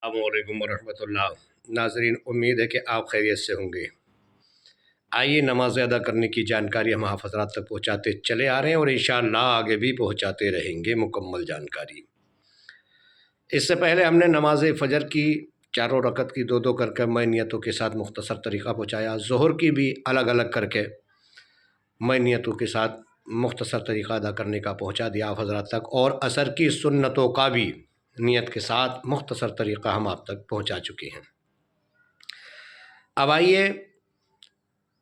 अस्सलामु अलैकुम वरहमतुल्लाह। नाज़रीन, उम्मीद है कि आप खैरियत से होंगे। आइए, नमाज अदा करने की जानकारी हम आप हज़रात तक पहुँचाते चले आ रहे हैं और इंशाअल्लाह आगे भी पहुँचाते रहेंगे मुकम्मल जानकारी। इससे पहले हमने नमाज फ़जर की चारों रकत की दो दो करके मैं नियतों के साथ मुख्तसर तरीक़ा पहुँचाया। ज़ोहर की भी अलग अलग करके मैं नियतों के साथ मुख्तसर तरीक़ा अदा करने का पहुँचा दिया आप हज़रात तक, और असर की सुन्नतों का भी नियत के साथ मुख्तसर तरीक़ा हम आप तक पहुँचा चुके हैं। अब आइए,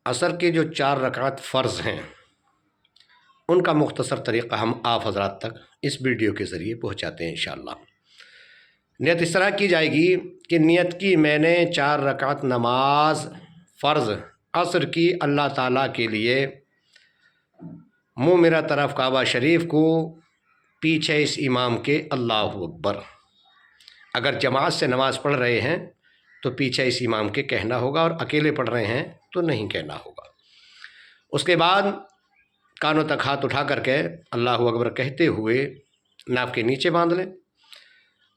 असर के जो 4 रकात फ़र्ज़ हैं उनका मुख्तसर तरीक़ा हम आप हज़रात तक इस वीडियो के ज़रिए पहुँचाते हैं इंशाअल्लाह। नियत इस तरह की जाएगी कि नियत की मैंने 4 रकात नमाज फ़र्ज़ असर की अल्लाह ताला के लिए, मुँह मेरा तरफ काबा शरीफ को, पीछे इस इमाम के अल्लाहु अकबर। अगर जमात से नमाज़ पढ़ रहे हैं तो पीछे इस इमाम के कहना होगा, और अकेले पढ़ रहे हैं तो नहीं कहना होगा। उसके बाद कानों तक हाथ उठा करके अल्लाहु अकबर कहते हुए नाक के नीचे बांध लें,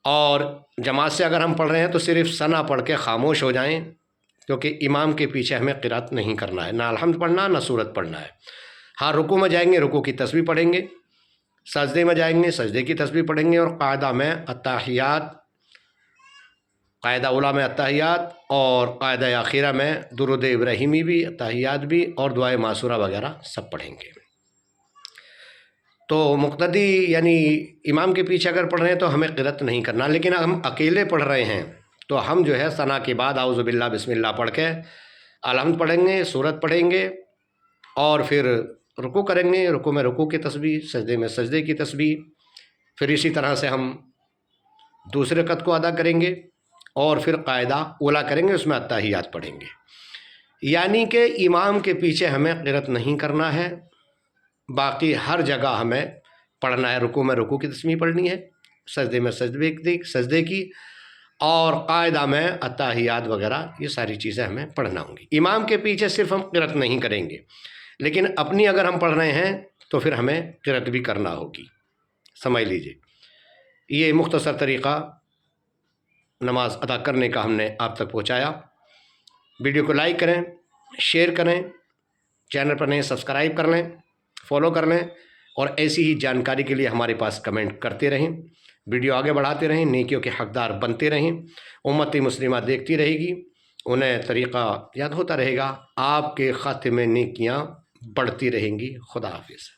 और जमात से अगर हम पढ़ रहे हैं तो सिर्फ सना पढ़ के खामोश हो जाएं, क्योंकि इमाम के पीछे हमें क़िरात नहीं करना है, ना अलहम्द पढ़ना ना सूरत पढ़ना है। हाँ, रुकू में जाएंगे, रुकू की तस्बीह पढ़ेंगे, सजदे में जाएंगे, सजदे की तस्बीह पढ़ेंगे, और कायदा में अत्ताहियात, कायदा उला में अत्ताहियात, और कायदा आखिरा में दुरूद इब्राहिमी भी, अत्ताहियात भी, और दुआए मासूरा वगैरह सब पढ़ेंगे। तो मुक्तदी यानी इमाम के पीछे अगर पढ़ रहे हैं तो हमें क़िरात नहीं करना, लेकिन अगर हम अकेले पढ़ रहे हैं तो हम जो है सना के बाद आऊज़ु बिल्लाह बिस्मिल्लाह पढ़ के अलहम्द पढ़ेंगे, सूरत पढ़ेंगे, और फिर रुकू करेंगे, रुकू में रुकू की तस्बीह, सजदे में सजदे की तस्बीह, फिर इसी तरह से हम दूसरे रकत को अदा करेंगे, और फिर कायदा उला करेंगे, उसमें अत्ताहियात पढ़ेंगे। यानी कि इमाम के पीछे हमें क़िरात नहीं करना है, बाकी हर जगह हमें पढ़ना है। रुकू में रुकू की तस्बीह पढ़नी है, सजदे में सजदे की, और कायदा में अत्ताहियात वगैरह, ये सारी चीज़ें हमें पढ़ना होंगी। इमाम के पीछे सिर्फ हम क़िरात नहीं करेंगे, लेकिन अपनी अगर हम पढ़ रहे हैं तो फिर हमें क़िरात भी करना होगी। समझ लीजिए, ये मुख्तसर तरीक़ा नमाज अदा करने का हमने आप तक पहुँचाया। वीडियो को लाइक करें, शेयर करें, चैनल पर नए सब्सक्राइब कर लें, फॉलो कर लें, और ऐसी ही जानकारी के लिए हमारे पास कमेंट करते रहें। वीडियो आगे बढ़ाते रहें, नेकियों के हकदार बनते रहें। उम्मत मुस्लिमा देखती रहेगी, उन्हें तरीक़ा याद होता रहेगा, आपके खाते में नेकियां बढ़ती रहेंगी। खुदा हाफिज़।